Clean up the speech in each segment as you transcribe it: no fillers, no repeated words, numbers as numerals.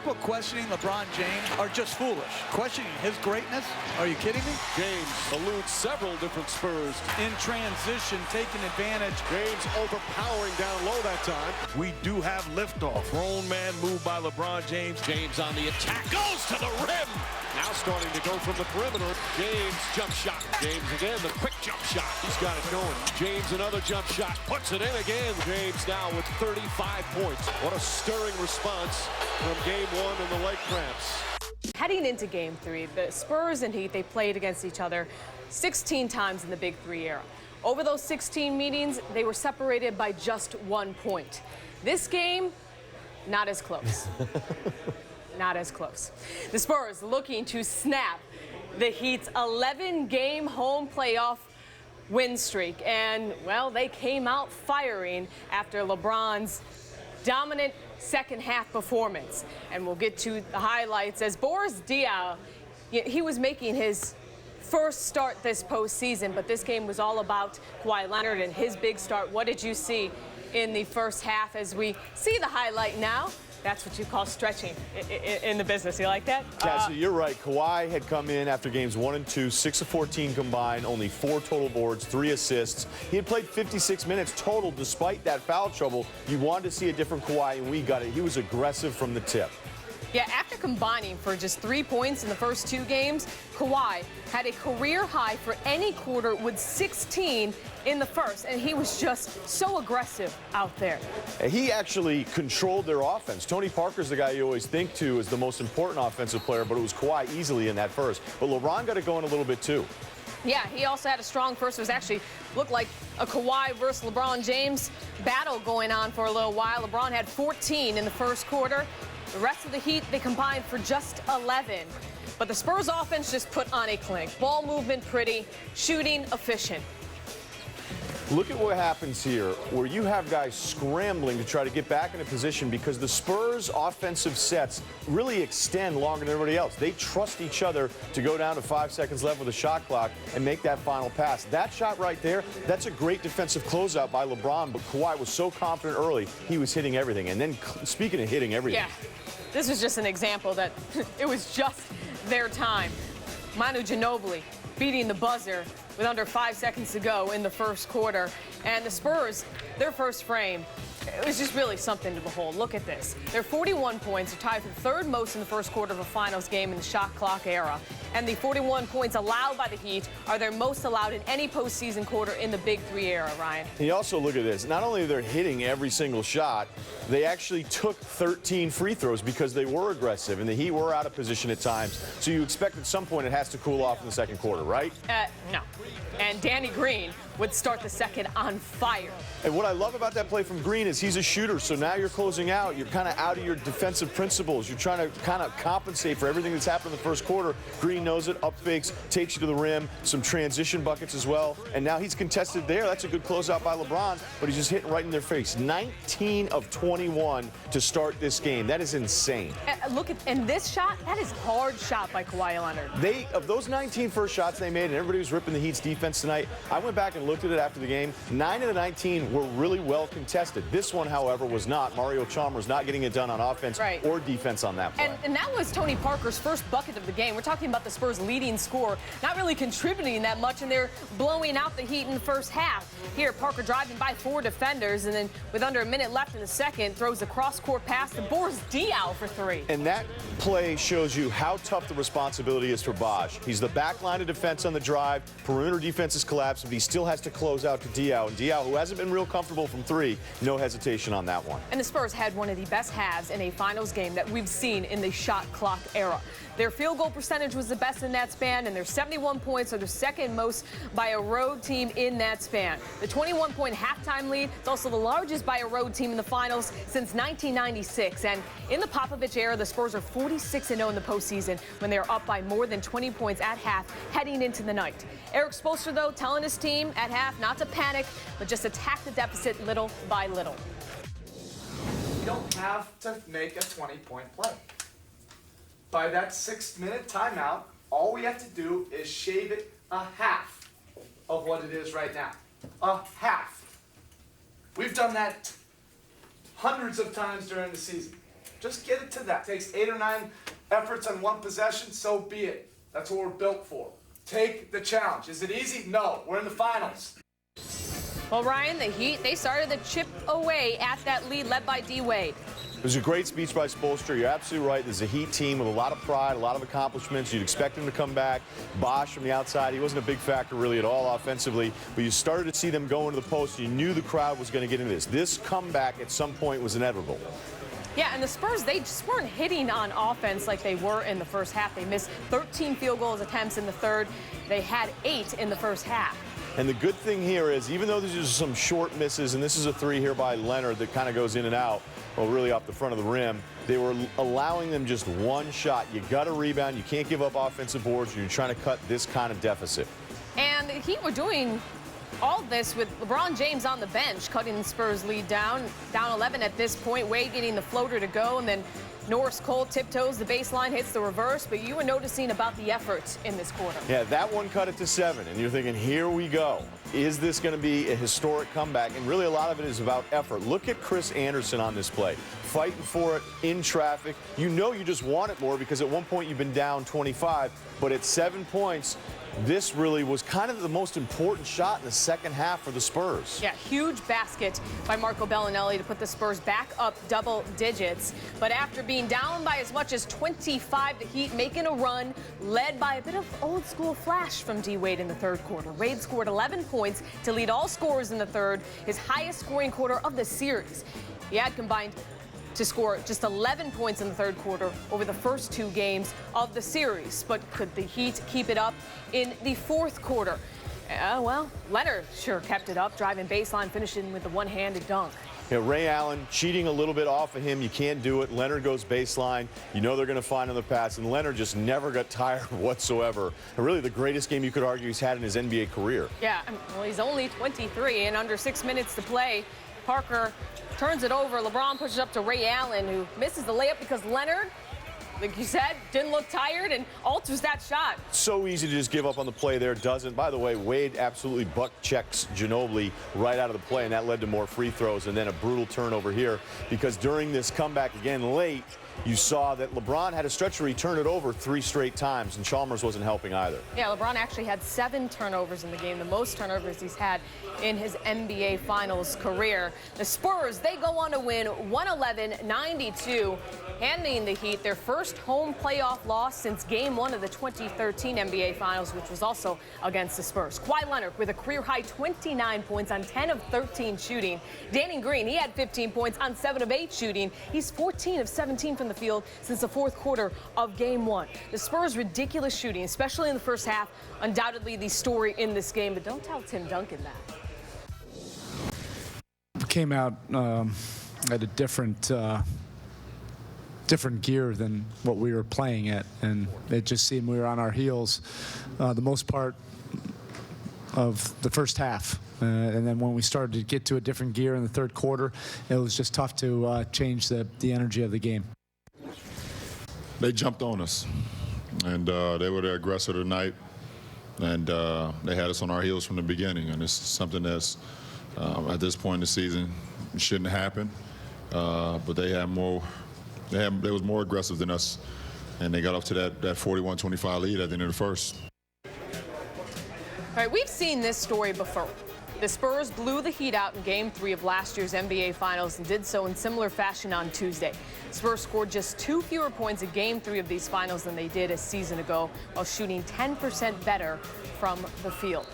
People questioning LeBron James are just foolish. Questioning his greatness? Are you kidding me? James eludes several different Spurs. In transition, taking advantage. James overpowering down low that time. We do have liftoff. Grown man move by LeBron James. James on the attack, goes to the rim. Now starting to go from the perimeter. James jump shot. James again, the quick jump shot. He's got it going. James another jump shot, puts it in again. James now with 35 points. What a stirring response from game one and the leg cramps. Heading into game three, the Spurs and Heat, they played against each other 16 times in the Big Three era. Over those 16 meetings, they were separated by just 1 point. This game, not as close. Not as close. The Spurs looking to snap the Heat's 11-game home playoff win streak. And, well, they came out firing after LeBron's dominant second-half performance. And we'll get to the highlights as Boris Diaw, he was making his first start this postseason, but this game was all about Kawhi Leonard and his big start. What did you see in the first half as we see the highlight now? That's what you call stretching in the business. You like that? Cassie, you're right. Kawhi had come in after games 1 and 2, 6 of 14 combined, only 4 total boards, 3 assists. He had played 56 minutes total despite that foul trouble. You wanted to see a different Kawhi, and we got it. He was aggressive from the tip. Yeah, after combining for just 3 points in the first 2 games, Kawhi had a career high for any quarter with 16 in the first, and he was just so aggressive out there. He actually controlled their offense. Tony Parker's the guy you always think to as the most important offensive player, but it was Kawhi easily in that first. But LeBron got it going a little bit too. Yeah, he also had a strong first. It was actually looked like a Kawhi versus LeBron James battle going on for a little while. LeBron had 14 in the first quarter. The rest of the Heat, they combined for just 11. But the Spurs offense just put on a clinic. Ball movement pretty, shooting efficient. Look at what happens here, where you have guys scrambling to try to get back in a position because the Spurs' offensive sets really extend longer than everybody else. They trust each other to go down to 5 seconds left with a shot clock and make that final pass. That shot right there, that's a great defensive closeout by LeBron, but Kawhi was so confident early, he was hitting everything. And then, speaking of hitting everything. Yeah, this was just an example that it was just their time. Manu Ginobili beating the buzzer with under 5 seconds to go in the first quarter. And the Spurs, their first frame, it was just really something to behold. Look at this. Their 41 points are tied for third most in the first quarter of a finals game in the shot clock era. And the 41 points allowed by the Heat are their most allowed in any postseason quarter in the Big Three era, Ryan. You also look at this. Not only they're hitting every single shot, they actually took 13 free throws because they were aggressive, and the Heat were out of position at times. So you expect at some point it has to cool off in the second quarter, right? No. And Danny Green would start the second on fire. And what I love about that play from Green is he's a shooter, so now you're closing out. You're kind of out of your defensive principles. You're trying to kind of compensate for everything that's happened in the first quarter. Green knows it, up fakes, takes you to the rim, some transition buckets as well. And now he's contested there. That's a good closeout by LeBron, but he's just hitting right in their face. 19 of 21 to start this game. That is insane. Look at, and this shot, that is hard shot by Kawhi Leonard. Of those 19 first shots they made, and everybody was ripping the Heat's defense tonight, I went back and looked at it after the game. 9 of the 19 were really well contested. This one, however, was not. Mario Chalmers not getting it done on offense or defense on that play. And that was Tony Parker's first bucket of the game. We're talking about the Spurs' leading scorer, not really contributing that much, and they're blowing out the Heat in the first half. Here, Parker driving by 4 defenders, and then with under a minute left in the second, throws a cross-court pass to Boris Diaw for 3. And that play shows you how tough the responsibility is for Bosh. He's the back line of defense on the drive. Perimeter defense is collapsed, but he still has to close out to Diaw. And Diaw, who hasn't been real comfortable from 3, no hesitation on that one. And the Spurs had one of the best halves in a finals game that we've seen in the shot clock era. Their field goal percentage was the best in that span, and their 71 points are the second most by a road team in that span. The 21-point halftime lead is also the largest by a road team in the finals since 1996. And in the Popovich era, the Spurs are 46-0 in the postseason when they are up by more than 20 points at half heading into the night. Eric Spoelstra, though, telling his team at half not to panic, but just attack the deficit little by little. You don't have to make a 20-point play. By that 6-minute timeout, all we have to do is shave it a half of what it is right now. A half. We've done that hundreds of times during the season. Just get it to that. Takes 8 or 9 efforts on one possession, so be it. That's what we're built for. Take the challenge. Is it easy? No. We're in the finals. Well, Ryan, the Heat, they started to chip away at that lead led by D. Wade. It was a great speech by Spoelstra. You're absolutely right. This is a Heat team with a lot of pride, a lot of accomplishments. You'd expect him to come back. Bosch from the outside, he wasn't a big factor really at all offensively, but you started to see them go into the post. You knew the crowd was going to get into this. This comeback at some point was inevitable. Yeah, and the Spurs, they just weren't hitting on offense like they were in the first half. They missed 13 field goals attempts in the third. They had 8 in the first half. And the good thing here is, even though these are some short misses, and this is a 3 here by Leonard that kind of goes in and out, well, really off the front of the rim, they were allowing them just one shot. You got to rebound. You can't give up offensive boards. You're trying to cut this kind of deficit. And the Heat were doing all this with LeBron James on the bench, cutting the Spurs lead down 11 at this point. Wade getting the floater to go, and then Norris Cole tiptoes the baseline, hits the reverse. But you were noticing about the efforts in this quarter. Yeah, that one cut it to 7, and you're thinking, here we go. Is this going to be a historic comeback? And really a lot of it is about effort. Look at Chris Anderson on this play. Fighting for it in traffic. You know you just want it more because at one point you've been down 25, but at 7 points, this really was kind of the most important shot in the second half for the Spurs. Yeah, huge basket by Marco Bellinelli to put the Spurs back up double digits. But after being down by as much as 25, the Heat making a run, led by a bit of old school flash from D. Wade in the third quarter. Wade scored 11 points to lead all scorers in the third, his highest scoring quarter of the series. He had combined to score just 11 points in the third quarter over the first 2 games of the series. But could the Heat keep it up in the fourth quarter? Well, Leonard sure kept it up, driving baseline, finishing with a one-handed dunk. Yeah, Ray Allen cheating a little bit off of him. You can't do it. Leonard goes baseline. You know they're going to find another pass, and Leonard just never got tired whatsoever. And really the greatest game you could argue he's had in his NBA career. Yeah, well, he's only 23 and under 6 minutes to play. Parker turns it over. LeBron pushes up to Ray Allen, who misses the layup because Leonard, like you said, didn't look tired and alters that shot. So easy to just give up on the play there. Doesn't. By the way, Wade absolutely buck checks Ginobili right out of the play, and that led to more free throws and then a brutal turnover here because during this comeback again late, you saw that LeBron had a stretch where he turned it over 3 straight times, and Chalmers wasn't helping either. Yeah, LeBron actually had 7 turnovers in the game, the most turnovers he's had in his NBA Finals career. The Spurs, they go on to win 111-92, handing the Heat their first home playoff loss since Game 1 of the 2013 NBA Finals, which was also against the Spurs. Kawhi Leonard with a career-high 29 points on 10 of 13 shooting. Danny Green, he had 15 points on 7 of 8 shooting. He's 14 of 17 from the field since the fourth quarter of Game 1. The Spurs' ridiculous shooting, especially in the first half, undoubtedly the story in this game. But don't tell Tim Duncan that. Came out at a different gear than what we were playing at, and it just seemed we were on our heels the most part of the first half. And then when we started to get to a different gear in the third quarter, it was just tough to change the energy of the game. They jumped on us, and they were the aggressor tonight, and they had us on our heels from the beginning, and it's something that's at this point in the season shouldn't happen, but they was more aggressive than us, and they got up to that 41-25 lead at the end of the first. All right, we've seen this story before. The Spurs blew the Heat out in Game 3 of last year's NBA Finals and did so in similar fashion on Tuesday. Spurs scored just 2 fewer points in Game 3 of these finals than they did a season ago, while shooting 10% better from the field.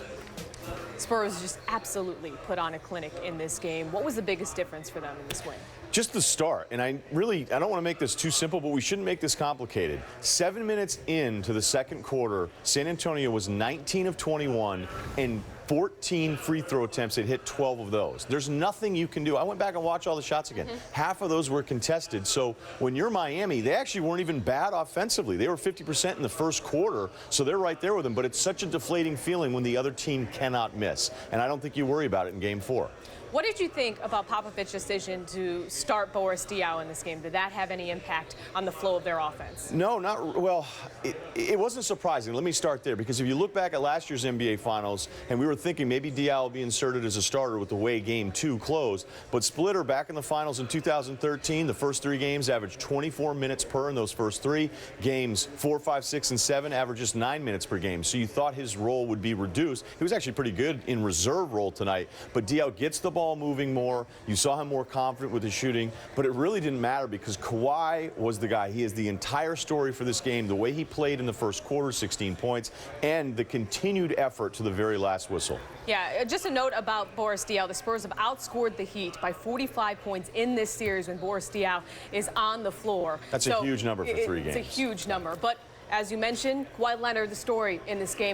Spurs just absolutely put on a clinic in this game. What was the biggest difference for them in this win? Just the start, and I don't want to make this too simple, but we shouldn't make this complicated. 7 minutes into the second quarter, San Antonio was 19 of 21 and 14 free throw attempts. It hit 12 of those. There's nothing you can do. I went back and watched all the shots again. Half of those were contested. So when you're Miami, they actually weren't even bad offensively. They were 50% in the first quarter, so they're right there with them. But it's such a deflating feeling when the other team cannot miss. And I don't think you worry about it in Game 4. What did you think about Popovich's decision to start Boris Diaw in this game? Did that have any impact on the flow of their offense? No, well, it wasn't surprising. Let me start there, because if you look back at last year's NBA Finals, and we were thinking maybe Diaw will be inserted as a starter with the way Game 2 closed, but Splitter back in the Finals in 2013, the first 3 games averaged 24 minutes per in those first 3. Games 4, 5, 6, and 7 averaged just 9 minutes per game. So you thought his role would be reduced. He was actually pretty good in reserve role tonight, but Diaw gets the ball moving more. You saw him more confident with his shooting, but it really didn't matter because Kawhi was the guy. He is the entire story for this game, the way he played in the first quarter, 16 points, and the continued effort to the very last whistle. Yeah, just a note about Boris Diaw. The Spurs have outscored the Heat by 45 points in this series when Boris Diaw is on the floor. That's a huge number for 3 games. It's a huge number, but as you mentioned, Kawhi Leonard, the story in this game.